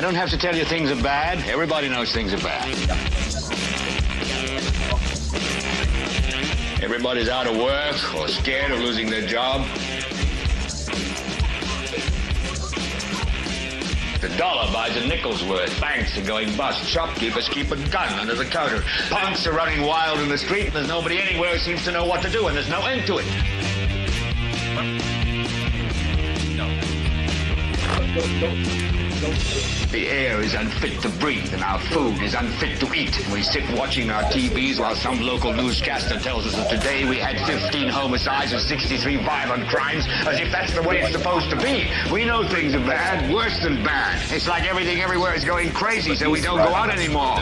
don't have to tell you things are bad. Everybody knows things are bad. Everybody's out of work or scared of losing their job. The dollar buys a nickel's worth. Banks are going bust. Shopkeepers keep a gun under the counter. Punks are running wild in the street, and there's nobody anywhere who seems to know what to do, and there's no end to it. The air is unfit to breathe, and our food is unfit to eat. We sit watching our TVs while some local newscaster tells us that today we had 15 homicides and 63 violent crimes, as if that's the way it's supposed to be. We know things are bad, worse than bad. It's like everything everywhere is going crazy, so we don't go out anymore.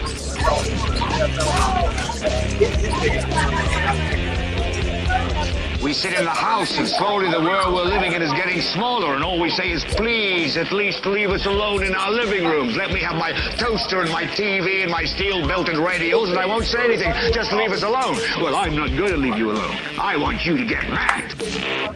We sit in the house, and slowly the world we're living in is getting smaller, and all we say is, please, at least leave us alone in our living rooms. Let me have my toaster and my TV and my steel-belted radios, and I won't say anything. Just leave us alone. Well, I'm not going to leave you alone. I want you to get mad.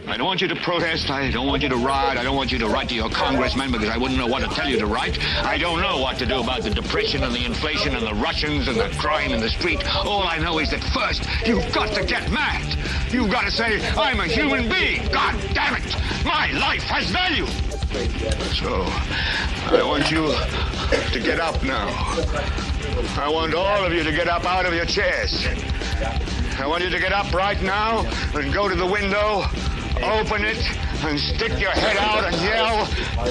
I don't want you to protest. I don't want you to riot. I don't want you to write to your congressman, because I wouldn't know what to tell you to write. I don't know what to do about the depression and the inflation and the Russians and the crime in the street. All I know is that first, you've got to get mad. You've got to say, I'm a human being. God damn it. My life has value. So, I want you to get up now. I want all of you to get up out of your chairs. I want you to get up right now and go to the window, open it, and stick your head out and yell,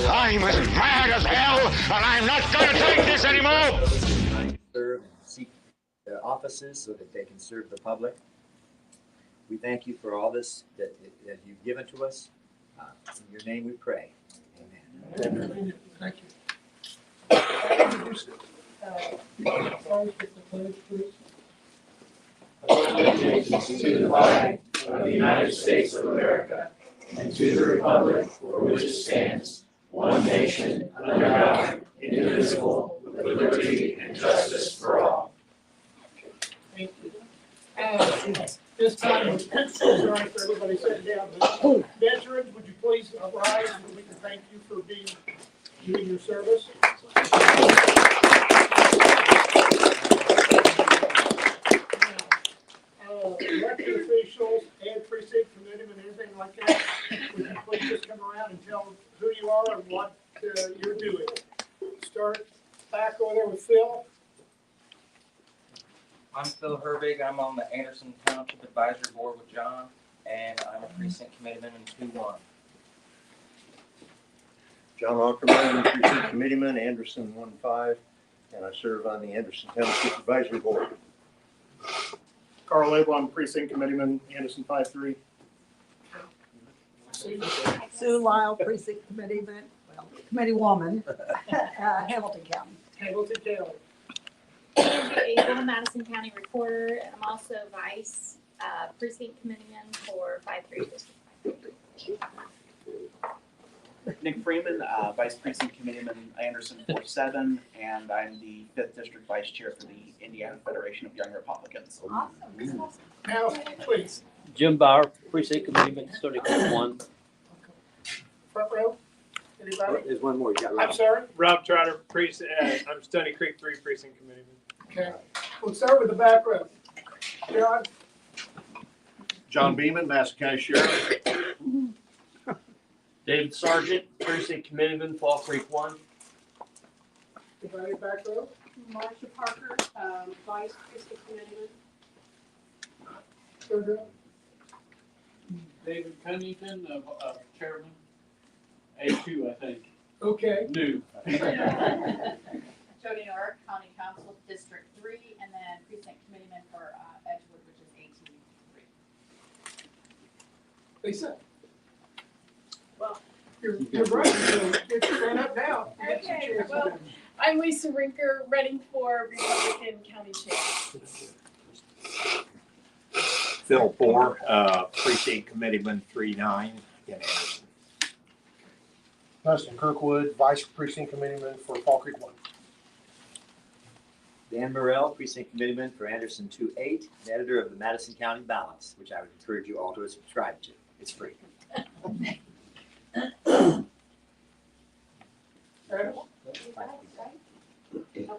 I'm as mad as hell, and I'm not going to take this anymore. Serve and seek their offices so that they can serve the public. We thank you for all this that you've given to us. In your name we pray. Amen. Thank you. Allegiance to the flag of the United States of America and to the republic for which it stands, one nation, under God, indivisible, with liberty and justice for all. Thank you. This time, it's all right for everybody sitting down. But veterans, would you please rise so we can thank you for doing your service? Elected officials and precinct committeemen and everything like that, would you please just come around and tell who you are and what you're doing? Start back over there with Phil. I'm Phil Herbig. I'm on the Anderson Township Advisory Board with John, and I'm a precinct committeeman in 2-1. John Lockerman, precinct committeeman, Anderson 1-5, and I serve on the Anderson Township Advisory Board. Carl Abel, I'm precinct committeeman, Anderson 5-3. Sue Lyle, precinct committeeman, committee woman, Hamilton County. Hamilton County. Angie Abel, Madison County Recorder, and I'm also vice precinct committeeman for 5-3 District 5. Nick Freeman, Vice Precinct Committeeman, Anderson 4-7, and I'm the 5th District Vice Chair for the Indiana Federation of Young Republicans. Awesome. Now, please, Jim Bauer, precinct committeeman, Stony Creek 1. front row. Anybody? There's one more. You got I'm sorry? Rob Trotter, I'm Stony Creek 3 precinct committeeman. Okay. We'll start with the back row. John? John Beeman, Madison County Sheriff. David Sargent, precinct committeeman, Fall Creek 1. Anybody back row? Marsha Parker, Vice Precinct Committeeman. Third row? David Cunnington, Chairman, A2, I think. Okay. New. Jodi Norrick, County Council, District 3, and then Precinct Committeeman for Edgewood, which is AT3. Lisa? Well, You're right. So get your hand up now. okay, well, I'm Lisa Rinker, running for Republican County Chair. Phil Poor, precinct committeeman 3-9 in Anderson. Dustin Kirkwood, Vice Precinct Committeeman for Fall Creek 1. Dan Morrell, precinct committeeman for Anderson 2-8, and editor of the Madison County Balance, which I would encourage you all to subscribe to. It's free.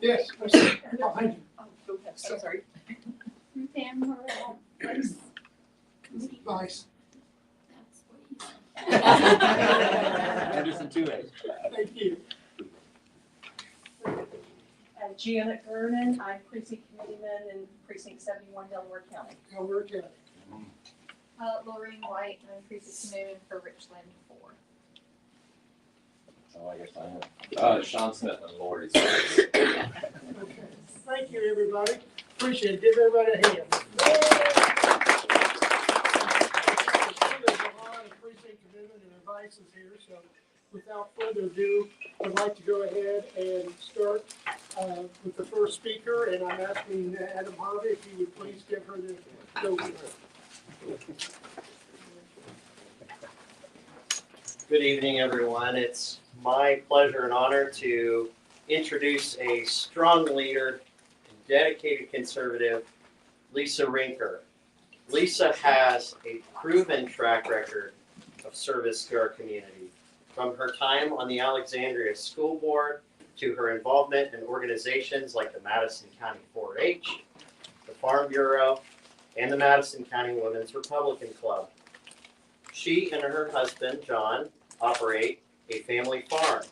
Yes, I see. Behind you. Oh, go ahead, I'm sorry. Ruth Ann Morrell, Vice. Vice. That's what you said. Anderson 2A. Thank you. Janet Vernon, I'm precinct committeeman in precinct 71, Delaware County. Delaware County. Lorraine White, I'm precinct committeeman for Richland 4. Oh, I guess I have. Sean Smith and Lori's. Okay. Thank you, everybody. Appreciate it. Give everybody a hand. There's a lot of precinct commitment and advice here, so without further ado, I'd like to go ahead and start with the first speaker, and I'm asking Adam Harvey if he would please give her the go. Good evening, everyone. It's my pleasure and honor to introduce a strong leader, dedicated conservative, Lisa Rinker. Lisa has a proven track record of service to our community. From her time on the Alexandria School Board to her involvement in organizations like the Madison County 4-H, the Farm Bureau, and the Madison County Women's Republican Club. She and her husband, John, operate a family farm.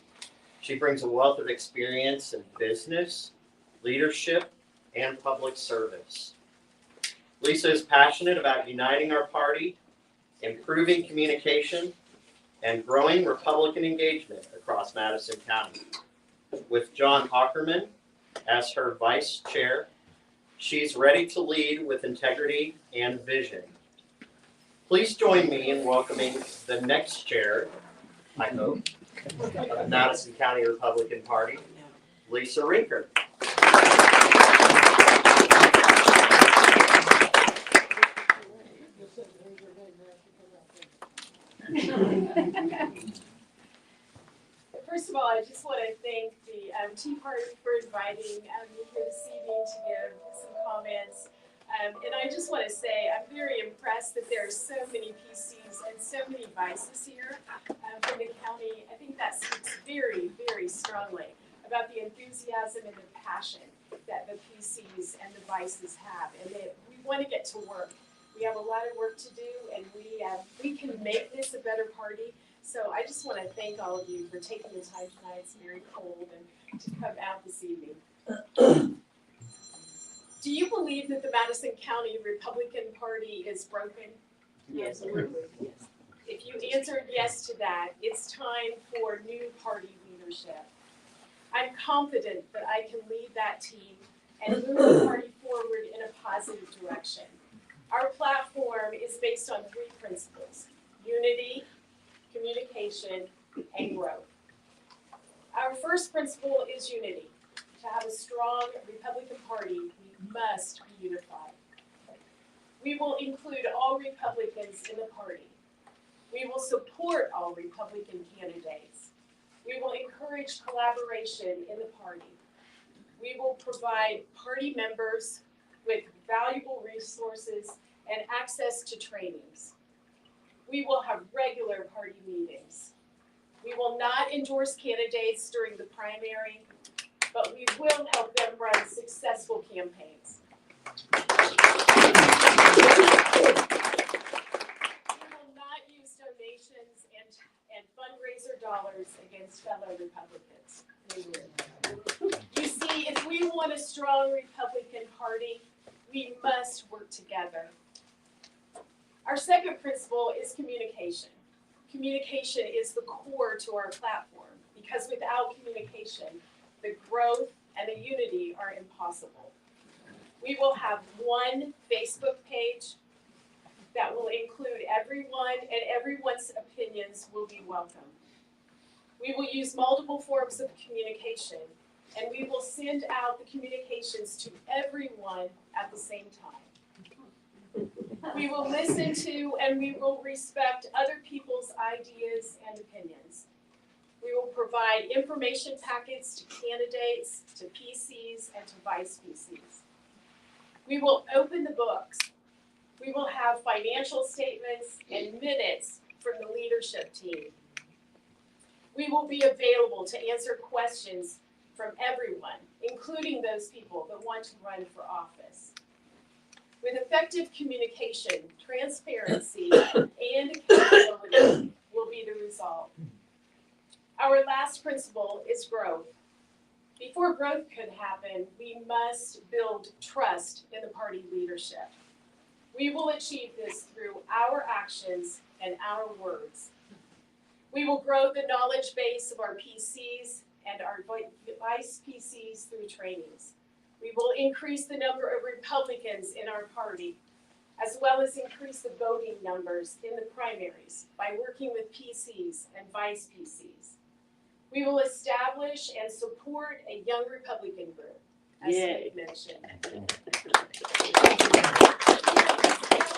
She brings a wealth of experience in business, leadership, and public service. Lisa is passionate about uniting our party, improving communication, and growing Republican engagement across Madison County. With John Hockerman as her vice chair, she's ready to lead with integrity and vision. Please join me in welcoming the next chair, I hope, of the Madison County Republican Party, Lisa Rinker. First of all, I just want to thank the Tea Party for inviting me here this evening to give some comments. And I just want to say I'm very impressed that there are so many PCs and so many vices here from the county. I think that speaks very, very strongly about the enthusiasm and the passion that the PCs and the vices have. And that we want to get to work. We have a lot of work to do, and we can make this a better party. So I just want to thank all of you for taking the time tonight. It's very cold, and to come out this evening. Do you believe that the Madison County Republican Party is broken? Yes. Yes. If you answered yes to that, it's time for new party leadership. I'm confident that I can lead that team and move the party forward in a positive direction. Our platform is based on 3 principles: unity, communication, and growth. Our first principle is unity. To have a strong Republican Party, we must be unified. We will include all Republicans in the party. We will support all Republican candidates. We will encourage collaboration in the party. We will provide party members with valuable resources and access to trainings. We will have regular party meetings. We will not endorse candidates during the primary, but we will help them run successful campaigns. We will not use donations and fundraiser dollars against fellow Republicans. You see, if we want a strong Republican Party, we must work together. Our second principle is communication. Communication is the core to our platform, because without communication, the growth and the unity are impossible. We will have one Facebook page that will include everyone, and everyone's opinions will be welcome. We will use multiple forms of communication, and we will send out the communications to everyone at the same time. We will listen to and we will respect other people's ideas and opinions. We will provide information packets to candidates, to PCs, and to vice PCs. We will open the books. We will have financial statements and minutes from the leadership team. We will be available to answer questions from everyone, including those people that want to run for office. With effective communication, transparency, and accountability will be the result. Our last principle is growth. Before growth could happen, we must build trust in the party leadership. We will achieve this through our actions and our words. We will grow the knowledge base of our PCs and our vice PCs through trainings. We will increase the number of Republicans in our party, as well as increase the voting numbers in the primaries by working with PCs and vice PCs. We will establish and support a young Republican group, as Steve mentioned.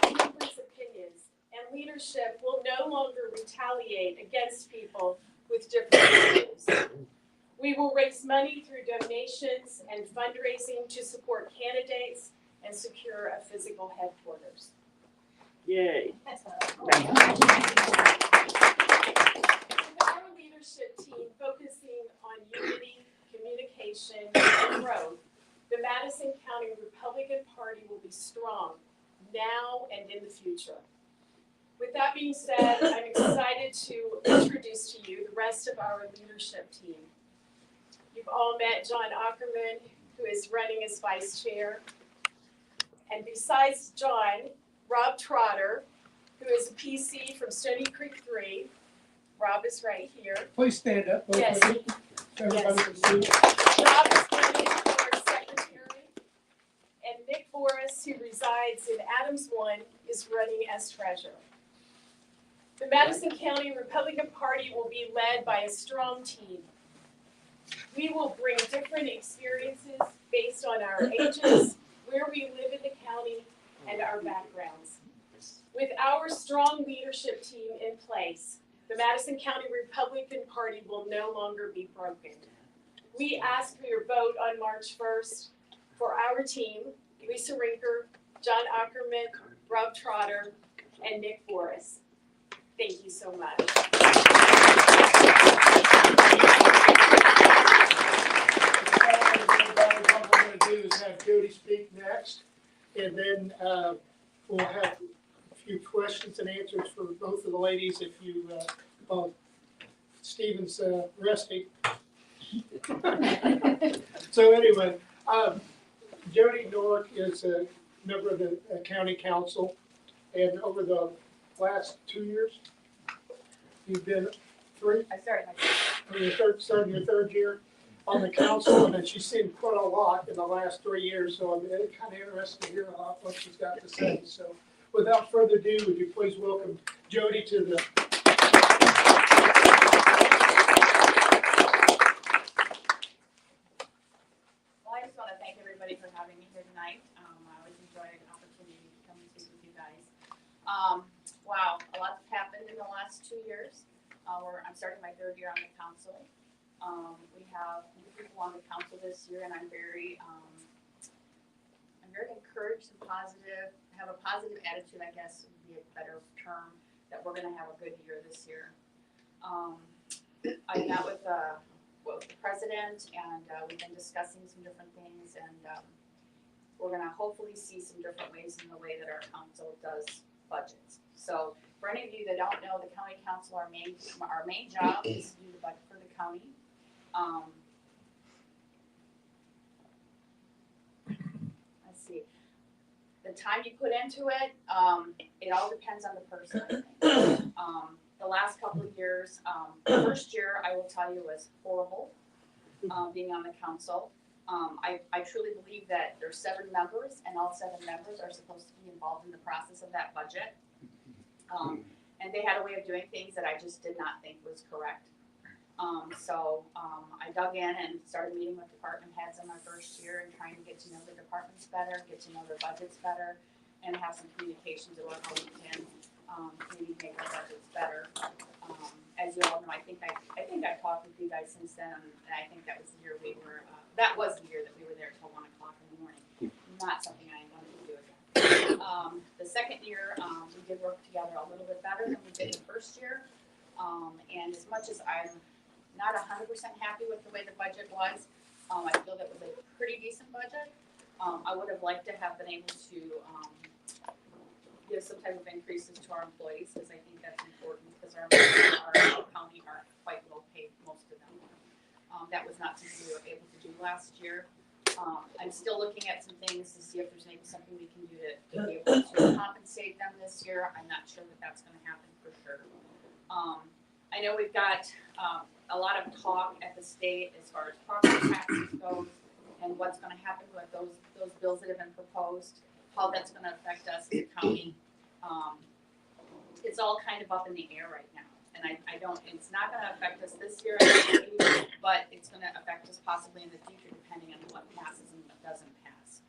People's opinions and leadership will no longer retaliate against people with different views. We will raise money through donations and fundraising to support candidates and secure a physical headquarters. Yay. Our leadership team focusing on unity, communication, and growth, the Madison County Republican Party will be strong now and in the future. With that being said, I'm excited to introduce to you the rest of our leadership team. You've all met John Ackerman, who is running as vice chair. And besides John, Rob Trotter, who is a PC from Stony Creek 3. Rob is right here. Please stand up, both Yes. of you, so everybody can see. Rob is running for secretary. And Nick Boris, who resides in Adams 1, is running as treasurer. The Madison County Republican Party will be led by a strong team. We will bring different experiences based on our ages, where we live in the county, and our backgrounds. With our strong leadership team in place, the Madison County Republican Party will no longer be broken. We ask for your vote on March 1st for our team, Lisa Rinker, John Ackerman, Rob Trotter, and Nick Boris. Thank you so much. What we're going to do is have Jodi speak next, and then we'll have a few questions and answers for both of the ladies if you, Stephen's resting. So anyway, Jodi Norrick is a member of the county council, and over the last 2 years, you've been three? I started Starting your third year on the council, and she's seen quite a lot in the last 3 years, so I'm kind of interested to hear what she's got to say. So without further ado, would you please welcome Jodi to the Well, I just want to thank everybody for having me here tonight. I always enjoy an opportunity to come and speak with you guys. Wow, a lot's happened in the last 2 years. I'm starting my third year on the council. We have new people on the council this year, and I'm very encouraged and positive. Have a positive attitude, I guess would be a better term. That we're going to have a good year this year. I met with the president, and we've been discussing some different things, and we're going to hopefully see some different ways in the way that our council does budgets. So for any of you that don't know, the county council, our main job is to do the budget for the county. Let's see. The time you put into it, it all depends on the person, I think. The last couple of years, the first year, I will tell you, was horrible, being on the council. I truly believe that there's 7 members, and all 7 members are supposed to be involved in the process of that budget. And they had a way of doing things that I just did not think was correct. So I dug in and started meeting with department heads in my first year and trying to get to know the departments better, get to know their budgets better, and have some communications about how we can maybe make our budgets better. As you all know, I think I've talked with you guys since then, and I think that was the year we were. That was the year that we were there till 1 o'clock in the morning. Not something I wanted to do again. The second year, we did work together a little bit better than we did the first year. And as much as I'm not 100% happy with the way the budget was, I feel that was a pretty decent budget. I would have liked to have been able to, give some type of increases to our employees, because I think that's important, because our employees in our county are quite low paid, most of them. That was not something we were able to do last year. I'm still looking at some things to see if there's maybe something we can do to be able to compensate them this year. I'm not sure that that's gonna happen for sure. I know we've got, a lot of talk at the state as far as property taxes goes, and what's gonna happen with those bills that have been proposed, how that's gonna affect us as a county. It's all kind of up in the air right now, and I don't, it's not gonna affect us this year, but it's gonna affect us possibly in the future, depending on what passes and what doesn't pass.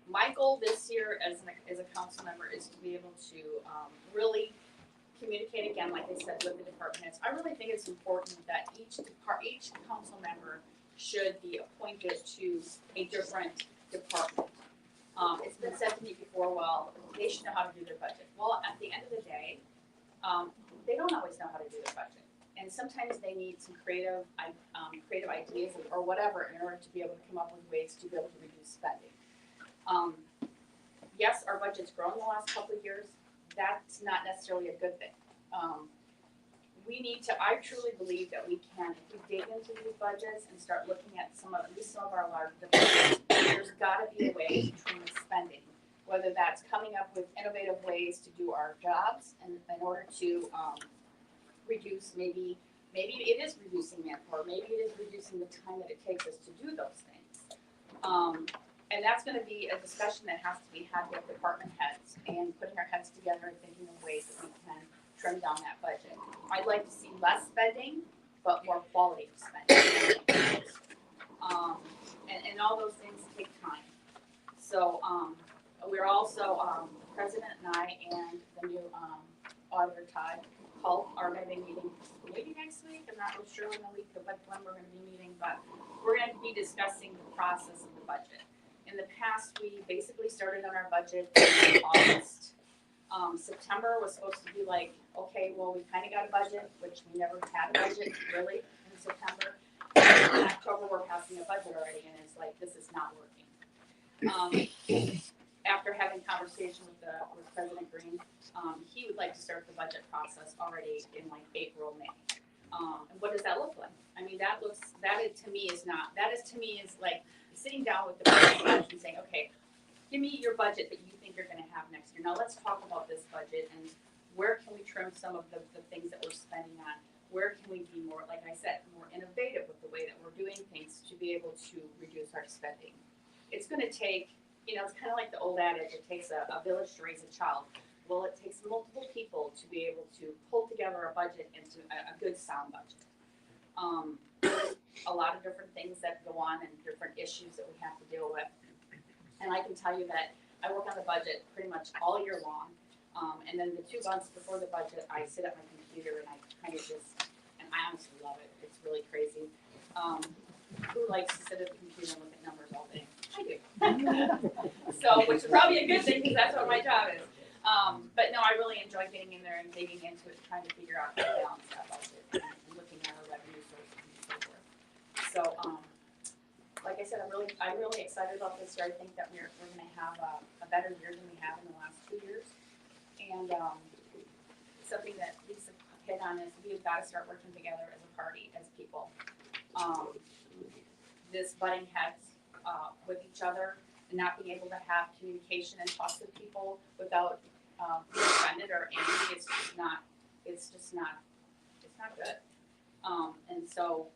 My goal this year as a council member is to be able to, really communicate again, like I said, with the department heads. I really think it's important that each council member should be appointed to a different department. It's been said to me before, well, they should know how to do their budget. Well, at the end of the day, they don't always know how to do their budget. And sometimes they need some creative ideas or whatever in order to be able to come up with ways to be able to reduce spending. Yes, our budget's grown the last couple of years. That's not necessarily a good thing. I truly believe that we can, if we dig into these budgets and start looking at at least some of our large departments, there's gotta be a way to trim spending. Whether that's coming up with innovative ways to do our jobs and in order to, reduce maybe it is reducing manpower, maybe it is reducing the time that it takes us to do those things. And that's gonna be a discussion that has to be had with department heads and putting our heads together and thinking of ways that we can trim down that budget. I'd like to see less spending, but more quality of spending. And all those things take time. So, we're also, President and I and the new, Auditor Todd are gonna be meeting maybe next week. I'm not real sure when we're gonna be meeting, but we're gonna be discussing the process of the budget. In the past, we basically started on our budget in August. September was supposed to be like, okay, well, we kind of got a budget, which we never had a budget really in September. In October, we're passing a budget already, and it's like, this is not working. After having conversation with President Green, he would like to start the budget process already in like April, May. And what does that look like? I mean, that to me is like sitting down with the president and saying, okay, give me your budget that you think you're gonna have next year. Now let's talk about this budget and where can we trim some of the things that we're spending on? Where can we be more, like I said, more innovative with the way that we're doing things to be able to reduce our spending? It's gonna take, it's kind of like the old adage, it takes a village to raise a child. Well, it takes multiple people to be able to pull together a budget into a good sound budget. There's a lot of different things that go on and different issues that we have to deal with. And I can tell you that I work on the budget pretty much all year long. And then the 2 months before the budget, I sit at my computer and I kind of and I honestly love it. It's really crazy. Who likes to sit at the computer and look at numbers all day? I do. So, which is probably a good thing because that's what my job is. But no, I really enjoy getting in there and digging into it, trying to figure out how to balance that budget and looking at our revenue sources and so forth. So, like I said, I'm really excited about this year. I think that we're going to have a better year than we have in the last 2 years. And something that Lisa hit on is we've got to start working together as a party, as people. This butting heads with each other and not being able to have communication and talk with people without being offended or angry, it's just not good. And so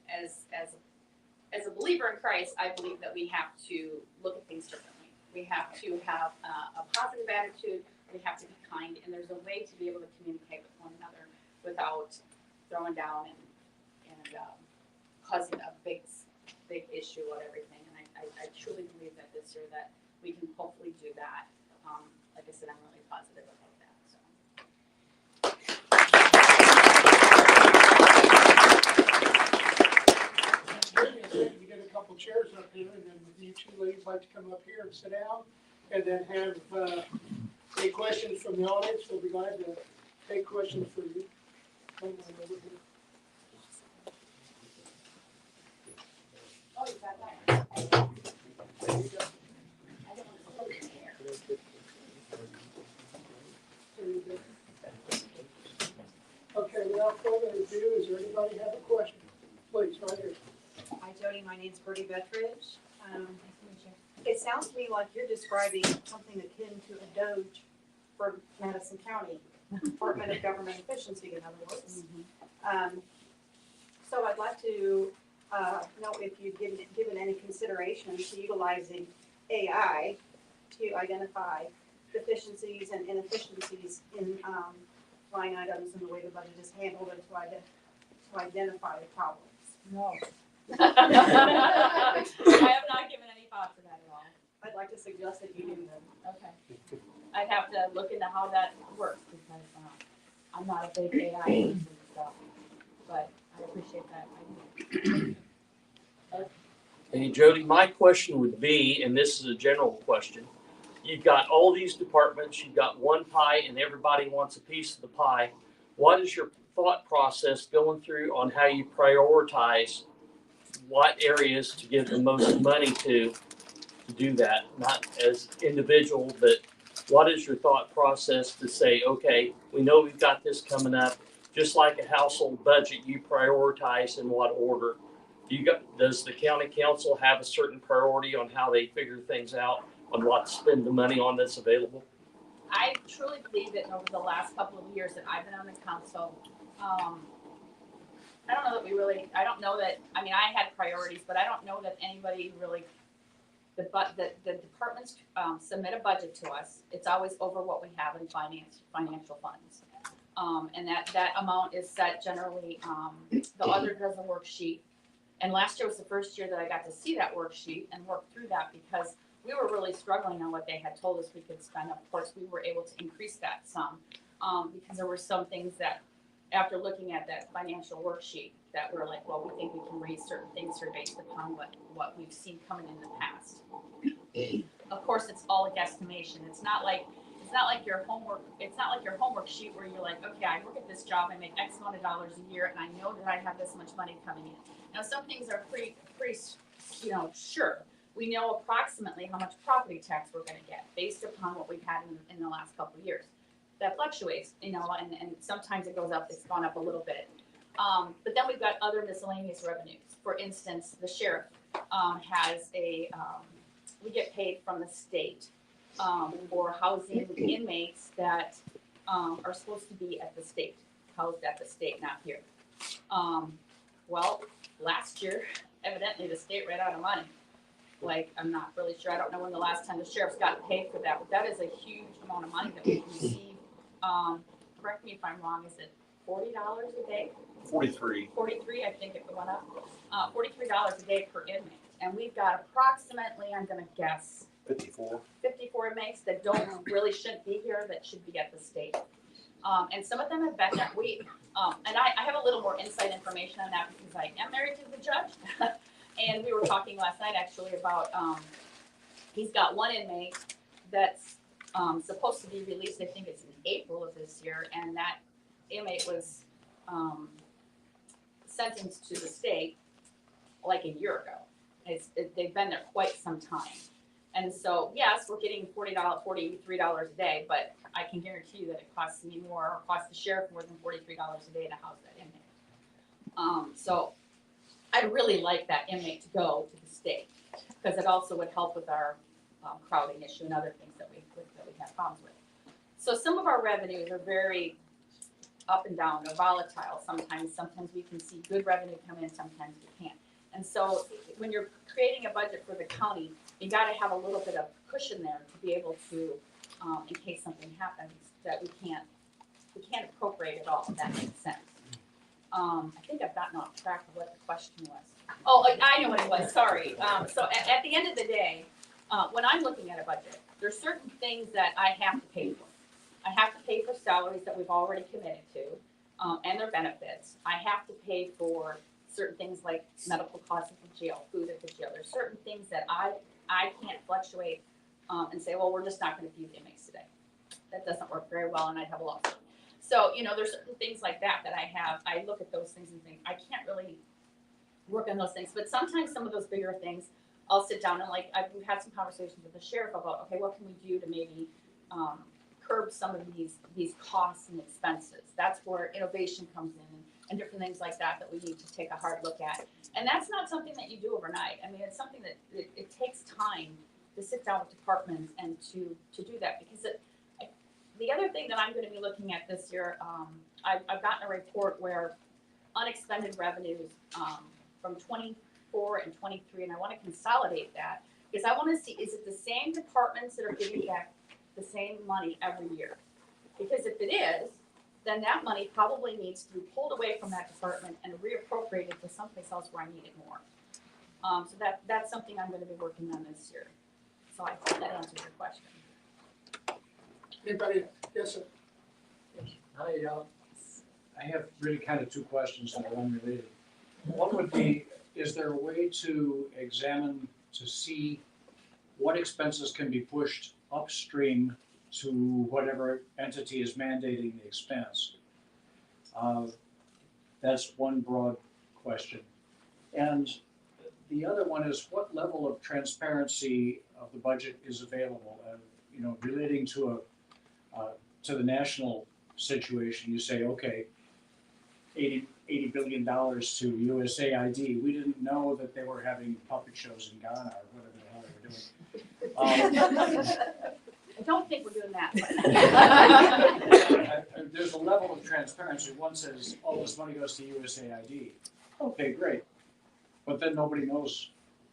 as a believer in Christ, I believe that we have to look at things differently. We have to have a positive attitude. We have to be kind, and there's a way to be able to communicate with one another without throwing down and causing a big issue on everything. And I truly believe that this year that we can hopefully do that. Like I said, I'm really positive about that. So. You get a couple chairs up here, and then you two ladies like to come up here and sit down, and then have any questions from the audience. We'll be glad to take questions for you. There you go. Okay, without further ado, is there anybody have a question? Please, right here. Hi Jodi, my name's Bertie Bettridge. It sounds to me like you're describing something akin to a Doge for Madison County, Department of Government Efficiency, in other words. So I'd like to know if you've given any consideration to utilizing AI to identify deficiencies and inefficiencies in line items and the way the budget is handled, and to identify the problems. No. I have not given any thought to that at all. I'd like to suggest that you do that. Okay. I'd have to look into how that works because I'm not a big AI person, so, but I appreciate that. Hey, Jodi, my question would be, and this is a general question, you've got all these departments, you've got one pie, and everybody wants a piece of the pie. What is your thought process going through on how you prioritize what areas to give the most money to do that? Not as individual, but what is your thought process to say, okay, we know we've got this coming up, just like a household budget, you prioritize in what order? Does the county council have a certain priority on how they figure things out on what to spend the money on that's available? I truly believe that over the last couple of years that I've been on the council, I don't know that I don't know that, I mean, I had priorities, but I don't know that anybody really, the departments submit a budget to us. It's always over what we have in financial funds. And that amount is set generally, the auditor does a worksheet. And last year was the first year that I got to see that worksheet and work through that because we were really struggling on what they had told us we could spend. Of course, we were able to increase that some because there were some things that, after looking at that financial worksheet, that were like, well, we think we can raise certain things here based upon what we've seen coming in the past. Of course, it's all a guesstimation. It's not like your homework. It's not like your homework sheet where you're like, okay, I work at this job, I make X amount of dollars a year, and I know that I have this much money coming in. Now, some things are pretty, sure. We know approximately how much property tax we're going to get based upon what we've had in the last couple of years. That fluctuates, and sometimes it goes up. It's gone up a little bit. But then we've got other miscellaneous revenues. For instance, the sheriff has we get paid from the state for housing inmates that are supposed to be at the state, housed at the state, not here. Well, last year, evidently the state ran out of money. Like, I'm not really sure. I don't know when the last time the sheriff's got paid for that, but that is a huge amount of money that we receive. Correct me if I'm wrong, is it $40 a day? 43. 43, I think it went up. $43 a day per inmate. And we've got approximately, I'm gonna guess, 54. 54 inmates that really shouldn't be here, that should be at the state. And some of them have been there. And I have a little more inside information on that because I am married to the judge. And we were talking last night actually about, he's got one inmate that's supposed to be released, I think it's in April of this year, and that inmate was sentenced to the state like a year ago. They've been there quite some time. And so, yes, we're getting $43 a day, but I can guarantee you that it costs me more, or costs the sheriff more than $43 a day to house that inmate. So I'd really like that inmate to go to the state because it also would help with our crowding issue and other things that we have problems with. So some of our revenues are very up and down, they're volatile. Sometimes we can see good revenue come in, sometimes we can't. And so when you're creating a budget for the county, you got to have a little bit of cushion there to be able to, in case something happens, that we can't appropriate it all, if that makes sense. I think I've gotten off track of what the question was. Oh, I know what it was, sorry. So at the end of the day, when I'm looking at a budget, there's certain things that I have to pay for. I have to pay for salaries that we've already committed to, and their benefits. I have to pay for certain things like medical costs at the jail, food at the jail. There's certain things that I can't fluctuate and say, well, we're just not going to feed inmates today. That doesn't work very well, and I'd have a loss. So, there's certain things like that I have. I look at those things and think, I can't really work on those things. But sometimes some of those bigger things, I'll sit down and we've had some conversations with the sheriff about, okay, what can we do to maybe, curb some of these costs and expenses. That's where innovation comes in and different things like that we need to take a hard look at. And that's not something that you do overnight. I mean, it's something that it takes time to sit down with departments and to do that, because the other thing that I'm gonna be looking at this year, I've gotten a report where unexpended revenues, from 24 and 23, and I wanna consolidate that, because I wanna see, is it the same departments that are giving back the same money every year? Because if it is, then that money probably needs to be pulled away from that department and reappropriated to someplace else where I need it more. So that's something I'm gonna be working on this year. So I hope that answers your question. Anybody? Yes, sir. Hi, I have really kind of two questions that are unrelated. One would be, is there a way to examine to see what expenses can be pushed upstream to whatever entity is mandating the expense? That's one broad question. And the other one is, what level of transparency of the budget is available? Relating to the national situation, you say, okay, $80 billion to USAID. We didn't know that they were having puppet shows in Ghana or whatever the hell they were doing. I don't think we're doing that. There's a level of transparency. One says, oh, this money goes to USAID. Okay, great. But then nobody knows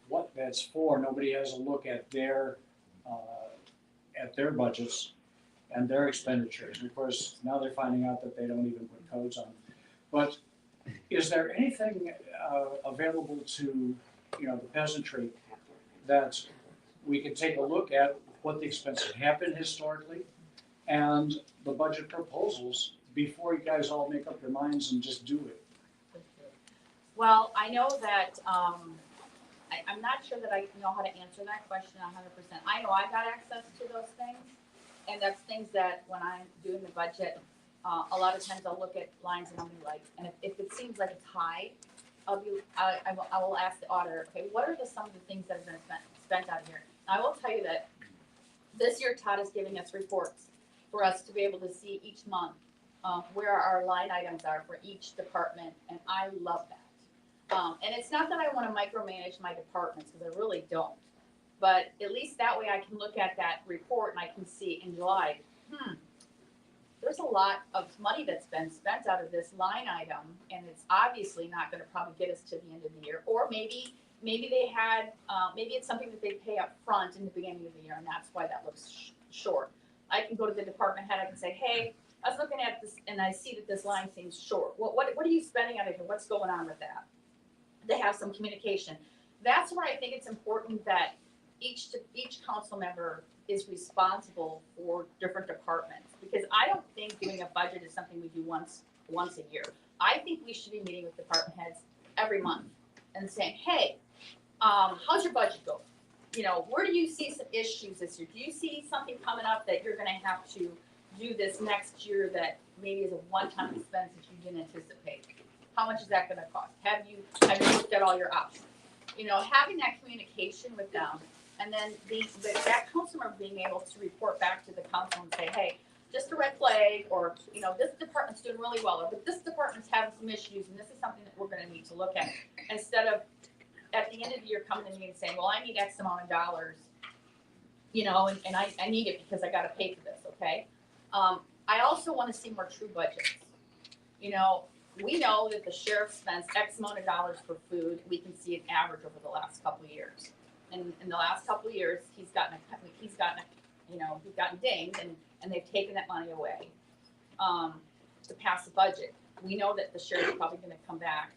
what that's for. Nobody has a look at their budgets and their expenditures. And of course, now they're finding out that they don't even put codes on. But is there anything available to the peasantry that we can take a look at what the expenses have been historically and the budget proposals before you guys all make up your minds and just do it? Well, I know that, I'm not sure that I know how to answer that question 100%. I know I got access to those things, and that's things that when I'm doing the budget, a lot of times I'll look at lines and I'll be like, and if it seems like it's high, I will ask the auditor, okay, what are some of the things that have been spent out here? I will tell you that this year Todd is giving us reports for us to be able to see each month where our line items are for each department, and I love that. And it's not that I want to micromanage my departments, because I really don't, but at least that way I can look at that report and I can see in July, there's a lot of money that's been spent out of this line item, and it's obviously not going to probably get us to the end of the year. Or maybe they had, maybe it's something that they pay up front in the beginning of the year, and that's why that looks short. I can go to the department head, I can say, hey, I was looking at this and I see that this line seems short. What are you spending out of here? What's going on with that? They have some communication. That's where I think it's important that each council member is responsible for different departments, because I don't think doing a budget is something we do once a year. I think we should be meeting with department heads every month and saying, hey, how's your budget go? Where do you see some issues this year? Do you see something coming up that you're gonna have to do this next year that maybe is a one-time expense that you didn't anticipate? How much is that gonna cost? Have you looked at all your options? Having that communication with them, and then that council member being able to report back to the council and say, hey, just a red flag, or this department's doing really well, but this department's having some issues, and this is something that we're gonna need to look at. Instead of at the end of the year coming to me and saying, well, I need X amount of dollars, and I need it because I gotta pay for this, okay? I also wanna see more true budgets. We know that the sheriff spends X amount of dollars for food. We can see an average over the last couple of years. And in the last couple of years, he's gotten dinged, and they've taken that money away to pass the budget. We know that the sheriff is probably going to come back.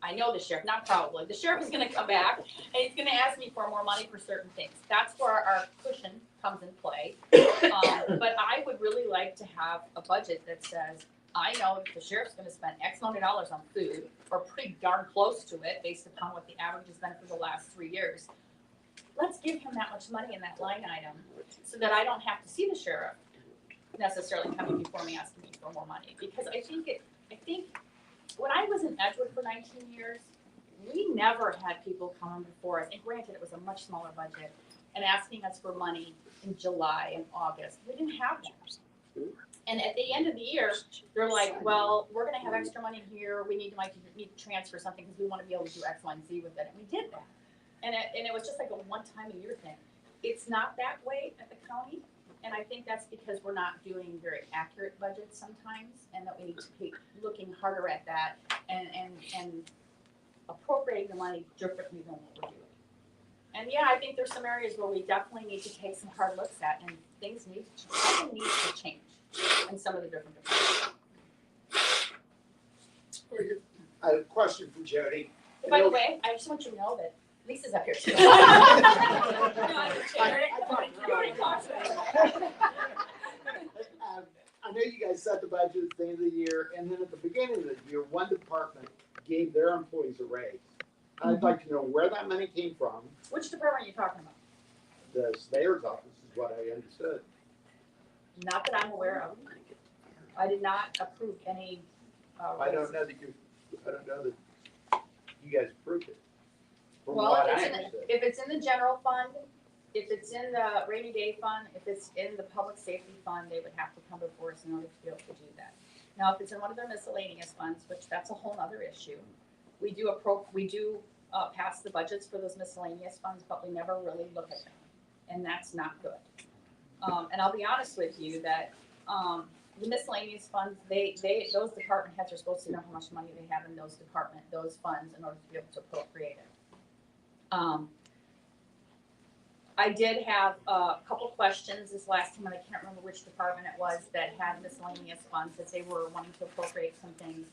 I know the sheriff, not probably. The sheriff is going to come back, and he's going to ask me for more money for certain things. That's where our cushion comes in play. But I would really like to have a budget that says, I know that the sheriff's gonna spend X amount of dollars on food, or pretty darn close to it, based upon what the average has been for the last 3 years. Let's give him that much money in that line item, so that I don't have to see the sheriff necessarily coming before me asking me for more money. Because I think when I was in Edgewood for 19 years, we never had people coming before us, and granted, it was a much smaller budget, and asking us for money in July and August. We didn't have that. And at the end of the year, they're like, well, we're gonna have extra money here, we need to transfer something because we wanna be able to do X, Y, and Z with it, and we did that. And it was just like a one-time-a-year thing. It's not that way at the county, and I think that's because we're not doing very accurate budgets sometimes, and that we need to keep looking harder at that and appropriating the money differently than what we're doing. And yeah, I think there's some areas where we definitely need to take some hard looks at, and something needs to change in some of the different departments. I have a question for Jodi. By the way, I just want you to know that Lisa's up here too. I know you guys set the budget at the end of the year, and then at the beginning of the year, one department gave their employees a raise. I'd like to know where that money came from. Which department are you talking about? The mayor's office is what I understood. Not that I'm aware of. I did not approve any. I don't know that you guys approved it. From Well, what if I it's, understood. if it's in the general fund, if it's in the rainy day fund, if it's in the public safety fund, they would have to come before us in order to be able to do that. Now, if it's in one of their miscellaneous funds, which that's a whole other issue, we do pass the budgets for those miscellaneous funds, but we never really look at them, and that's not good. And I'll be honest with you that the miscellaneous funds, those department heads are supposed to know how much money they have in those funds in order to be able to appropriate it. I did have a couple questions this last time, and I can't remember which department it was that had miscellaneous funds that they were wanting to appropriate some things.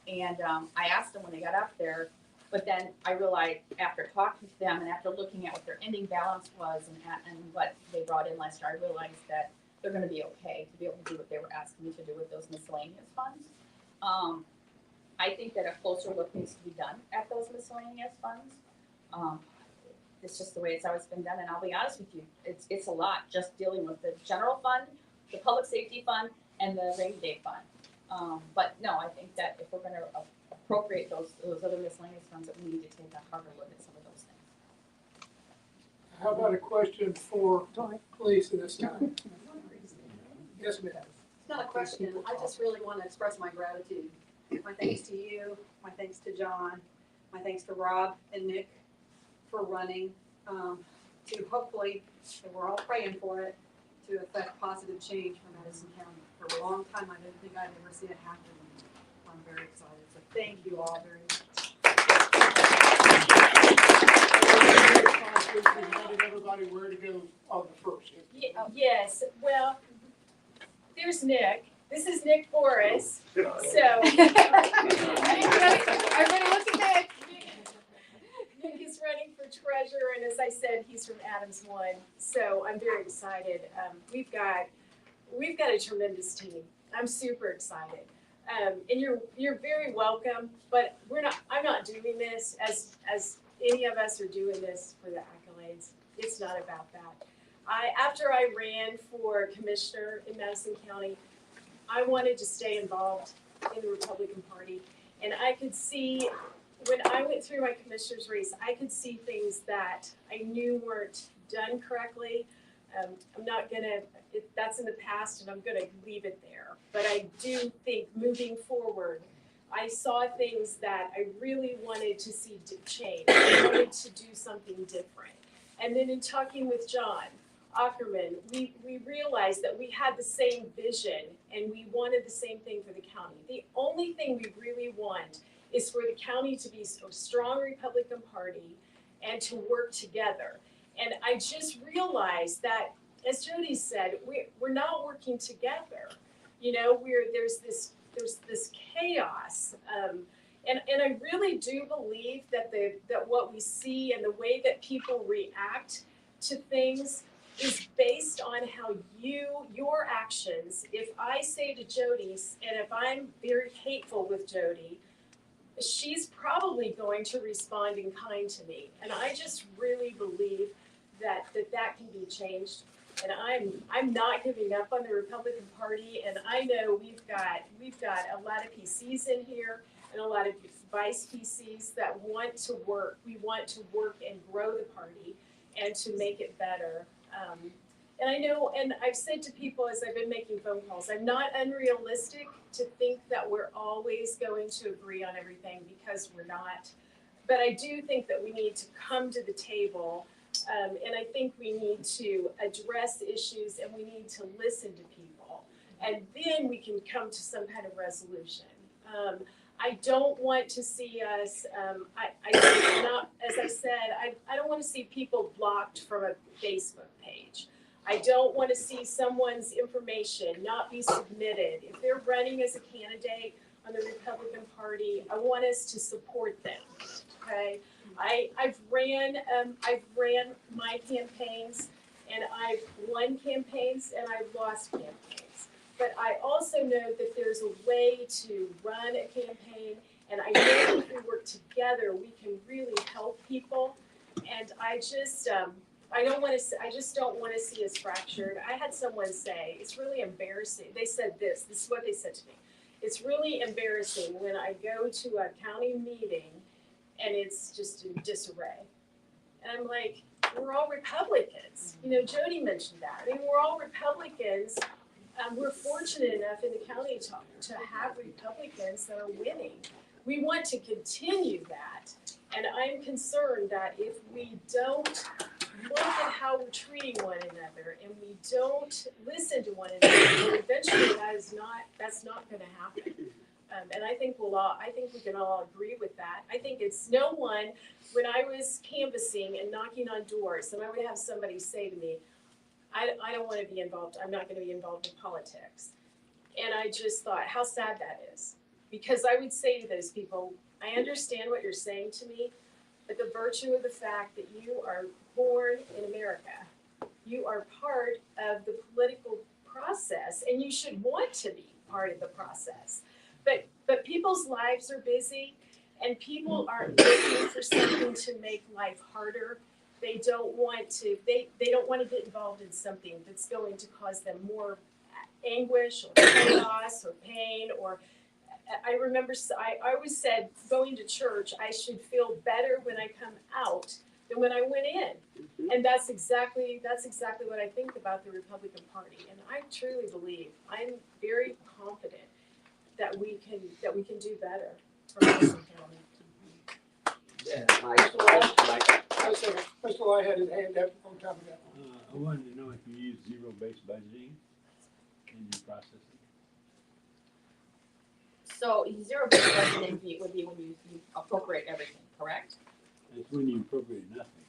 And I asked them when they got up there, but then I realized after talking to them and after looking at what their ending balance was and what they brought in last year, I realized that they're gonna be okay to be able to do what they were asking me to do with those miscellaneous funds. I think that a closer look needs to be done at those miscellaneous funds. It's just the way it's always been done, and I'll be honest with you, it's a lot just dealing with the general fund, the public safety fund, and the rainy day fund. But no, I think that if we're gonna appropriate those other miscellaneous funds, that we need to take a harder look at some of those things. How about a question for Lisa this time? Yes, ma'am. It's not a question, I just really want to express my gratitude. My thanks to you, my thanks to John, my thanks to Rob and Nick for running, to hopefully, and we're all praying for it, to affect positive change for Madison County. For a long time, I didn't think I'd ever see it happen. I'm very excited, so thank you all very Reminded everybody where to go on the first. Yes, well, there's Nick. This is Nick Boris. So. Everybody look at Nick. Nick is running for treasurer, and as I said, he's from Adams One. So I'm very excited. We've got a tremendous team. I'm super excited. And you're very welcome, but I'm not doing this as any of us are doing this for the accolades. It's not about that. After I ran for commissioner in Madison County, I wanted to stay involved in the Republican Party, and I could see when I went through my commissioner's race, I could see things that I knew weren't done correctly. I'm not gonna, that's in the past, and I'm gonna leave it there. But I do think moving forward, I saw things that I really wanted to see change. I wanted to do something different. And then in talking with John Ackerman, we realized that we had the same vision and we wanted the same thing for the county. The only thing we really want is for the county to be a strong Republican Party and to work together. And I just realized that, as Jodi said, we're not working together. You know, there's this chaos, and I really do believe that what we see and the way that people react to things is based on how your actions. If I say to Jodi, and if I'm very hateful with Jodi, she's probably going to respond in kind to me. And I just really believe that can be changed. And I'm not giving up on the Republican Party, and I know we've got a lot of PCs in here, and a lot of vice PCs that want to work. We want to work and grow the party and to make it better. And I know, and I've said to people as I've been making phone calls, I'm not unrealistic to think that we're always going to agree on everything, because we're not. But I do think that we need to come to the table, and I think we need to address issues, and we need to listen to people, and then we can come to some kind of resolution. I don't want to see us, as I said, I don't want to see people blocked from a Facebook page. I don't want to see someone's information not be submitted. If they're running as a candidate on the Republican Party, I want us to support them. Okay, I've ran my campaigns, and I've won campaigns and I've lost campaigns. But I also know that there's a way to run a campaign, and I know if we work together, we can really help people. And I just don't want to see us fractured. I had someone say, it's really embarrassing. They said this is what they said to me. It's really embarrassing when I go to a county meeting and it's just in disarray. And I'm like, we're all Republicans. You know, Jodi mentioned that. I mean, we're all Republicans. We're fortunate enough in the county to have Republicans that are winning. We want to continue that. And I'm concerned that if we don't look at how we're treating one another and we don't listen to one another, eventually that's not going to happen. And I think we can all agree with that. I think it's no one, when I was canvassing and knocking on doors, and I would have somebody say to me, I don't want to be involved, I'm not going to be involved in politics. And I just thought how sad that is. Because I would say to those people, I understand what you're saying to me, but the virtue of the fact that you are born in America, you are part of the political process, and you should want to be part of the process. But people's lives are busy, and people aren't looking for something to make life harder. They don't want to. They don't want to get involved in something that's going to cause them more anguish or chaos or pain. Or I remember I always said going to church, I should feel better when I come out than when I went in. And that's exactly what I think about the Republican Party. And I truly believe, I'm very confident that we can do better for Madison County. Yeah, Crystal, I had his hand up on top of that. I wanted to know if you use zero-based budgeting in your processing. So zero-based budgeting would be when you appropriate everything, correct? That's when you appropriate nothing.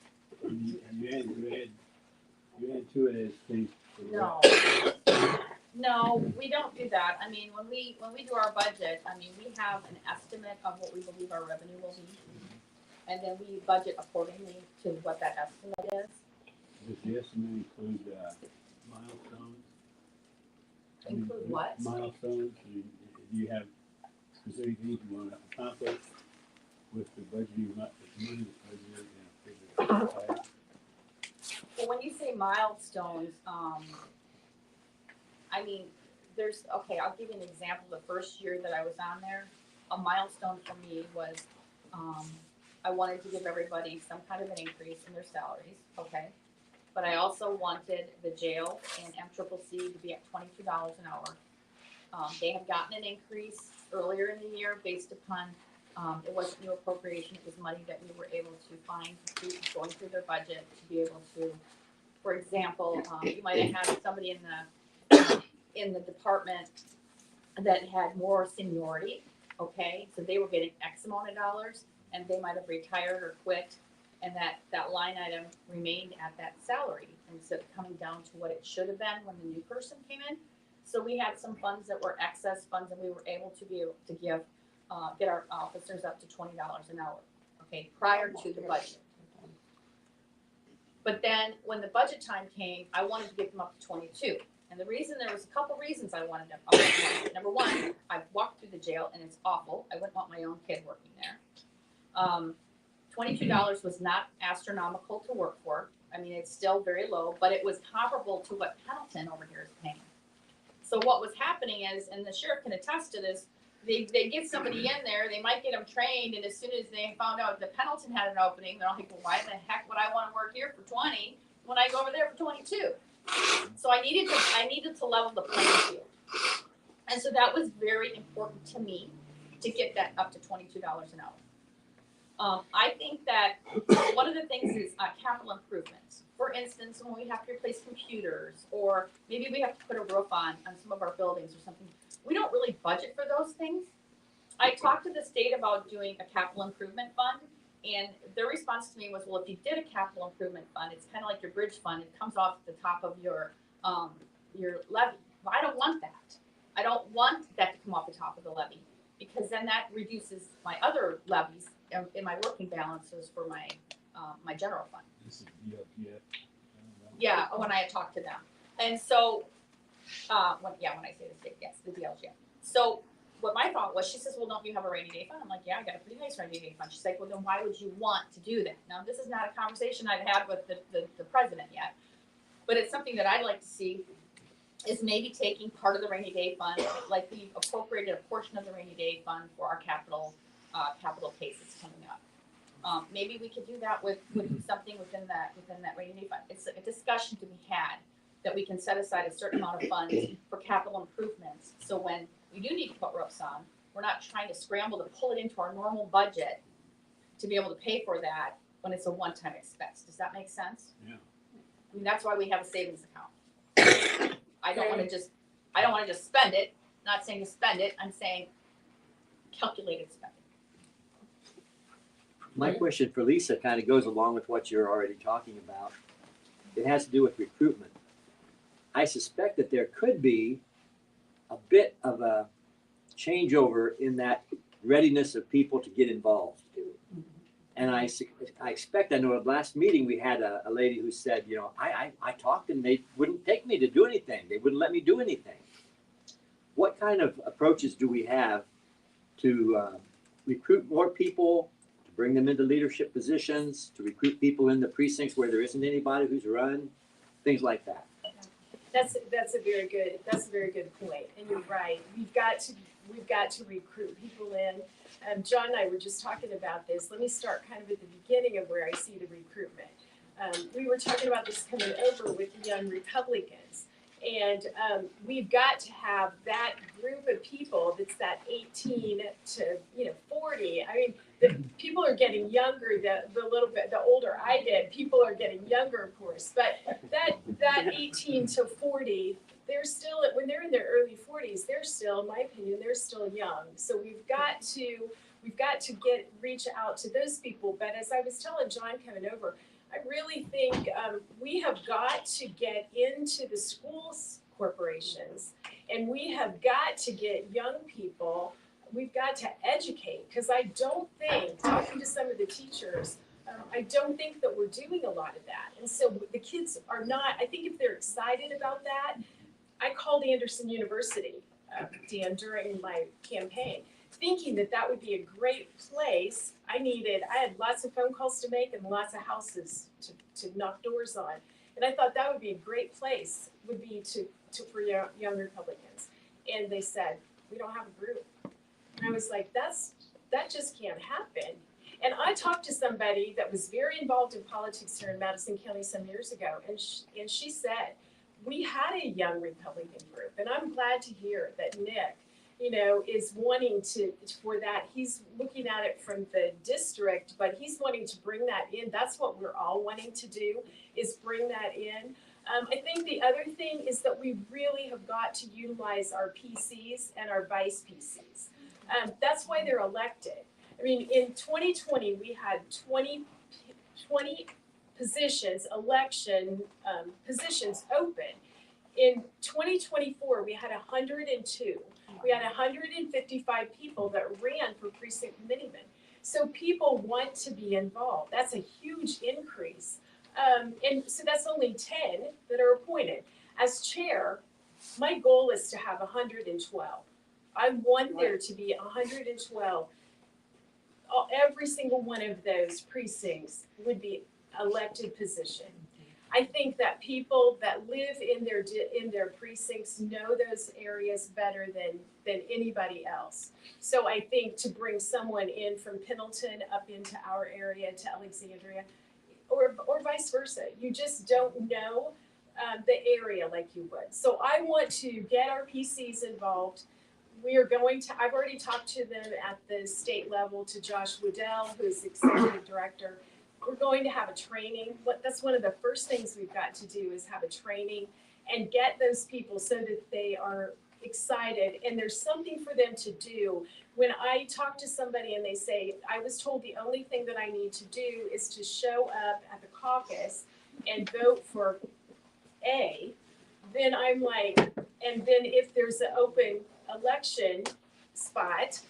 You add to it as things. No, we don't do that. I mean, when we do our budget, I mean, we have an estimate of what we believe our revenue will be. And then we budget accordingly to what that estimate is. Does the estimate include milestones? Include what? Milestones. Do you have specific things you want to accomplish with the budgeting, not the money that's budgeted? Well, when you say milestones, I mean, I'll give you an example. The first year that I was on there, a milestone for me was, I wanted to give everybody some kind of an increase in their salaries, okay? But I also wanted the jail and MCCC to be at $22 an hour. They had gotten an increase earlier in the year based upon, it wasn't new appropriation, it was money that we were able to find through going through their budget to be able to, for example, you might have had somebody in the department that had more seniority, okay? So they were getting X amount of dollars, and they might have retired or quit, and that line item remained at that salary instead of coming down to what it should have been when the new person came in. So we had some funds that were excess funds, and we were able to get our officers up to $20 an hour, okay, prior to the budget. But then when the budget time came, I wanted to get them up to 22. And there was a couple reasons I wanted them up to 22. Number one, I've walked through the jail and it's awful. I wouldn't want my own kid working there. $22 was not astronomical to work for. I mean, it's still very low, but it was comparable to what Pendleton over here is paying. So what was happening is, and the sheriff can attest to this, they get somebody in there, they might get them trained, and as soon as they found out that Pendleton had an opening, they're like, well, why the heck would I want to work here for 20 when I go over there for 22? So I needed to level the playing field. And so that was very important to me to get that up to $22 an hour. I think that one of the things is capital improvements. For instance, when we have to replace computers, or maybe we have to put a roof on some of our buildings or something, we don't really budget for those things. I talked to the state about doing a capital improvement fund, and their response to me was, well, if you did a capital improvement fund, it's kind of like your bridge fund. It comes off the top of your levy. Well, I don't want that. I don't want that to come off the top of the levy, because then that reduces my other levies in my working balances for my my general fund. This is DLPF. Yeah, when I had talked to them. And so, when I say the state, yes, the DLGF. So what my thought was, she says, well, don't you have a rainy day fund? I'm like, yeah, I got a pretty nice rainy day fund. She's like, well, then why would you want to do that? Now, this is not a conversation I've had with the president yet, but it's something that I'd like to see, is maybe taking part of the rainy day fund, like we appropriated a portion of the rainy day fund for our capital cases coming up. Maybe we could do that with something within that rainy day fund. It's a discussion to be had, that we can set aside a certain amount of funds for capital improvements. So when we do need to put roofs on, we're not trying to scramble to pull it into our normal budget to be able to pay for that when it's a one-time expense. Does that make sense? Yeah. I mean, that's why we have a savings account. I don't want to just spend it. Not saying to spend it. I'm saying calculated spending. My question for Lisa kind of goes along with what you're already talking about. It has to do with recruitment. I suspect that there could be a bit of a changeover in that readiness of people to get involved. And I expect, I know at last meeting we had a lady who said, you know, I talked and they wouldn't take me to do anything. They wouldn't let me do anything. What kind of approaches do we have to recruit more people, to bring them into leadership positions, to recruit people in the precincts where there isn't anybody who's run, things like that? That's a very good point, and you're right. We've got to recruit people in. John and I were just talking about this. Let me start kind of at the beginning of where I see the recruitment. We were talking about this coming over with the young Republicans, and we've got to have that group of people that's that 18 to 40. I mean, the people are getting younger. The older I get, people are getting younger, of course. But that 18 to 40. They're still, when they're in their early 40s, they're still, in my opinion, they're still young. So we've got to reach out to those people. But as I was telling John coming over, I really think we have got to get into the schools corporations, and we have got to get young people. We've got to educate, because I don't think, talking to some of the teachers, I don't think that we're doing a lot of that. And so the kids are not, I think if they're excited about that, I called Anderson University, Dan, during my campaign, thinking that would be a great place. I had lots of phone calls to make and lots of houses to knock doors on. And I thought that would be a great place, would be for young Republicans. And they said, we don't have a group. And I was like, that just can't happen. And I talked to somebody that was very involved in politics here in Madison County some years ago, and she said, we had a young Republican group, and I'm glad to hear that Nick, is wanting for that. He's looking at it from the district, but he's wanting to bring that in. That's what we're all wanting to do, is bring that in. I think the other thing is that we really have got to utilize our PCs and our vice PCs. That's why they're elected. I mean, in 2020, we had 20 positions, election positions open. In 2024, we had 102. We had 155 people that ran for precinct committeemen. So people want to be involved. That's a huge increase. And so that's only 10 that are appointed. As chair, my goal is to have 112. I want there to be 112. Every single one of those precincts would be elected position. I think that people that live in their precincts know those areas better than anybody else. So I think to bring someone in from Pendleton up into our area to Alexandria, or vice versa, you just don't know the area like you would. So I want to get our PCs involved. We are going to, I've already talked to them at the state level, to Josh Woodell, who is executive director. We're going to have a training. That's one of the first things we've got to do is have a training and get those people so that they are excited and there's something for them to do. When I talk to somebody and they say, I was told the only thing that I need to do is to show up at the caucus and vote for A, then I'm like, and then if there's an open election spot,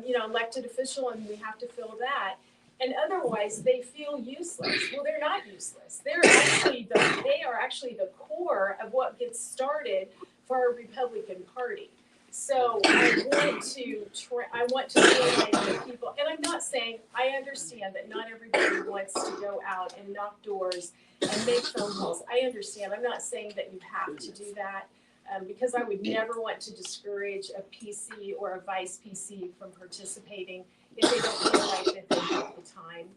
elected official, and we have to fill that, and otherwise they feel useless. Well, they're not useless. They are actually the core of what gets started for our Republican Party. So I want to realize that people, and I'm not saying, I understand that not everybody wants to go out and knock doors and make phone calls. I understand. I'm not saying that you have to do that, because I would never want to discourage a PC or a vice PC from participating if they don't feel like that they have the time.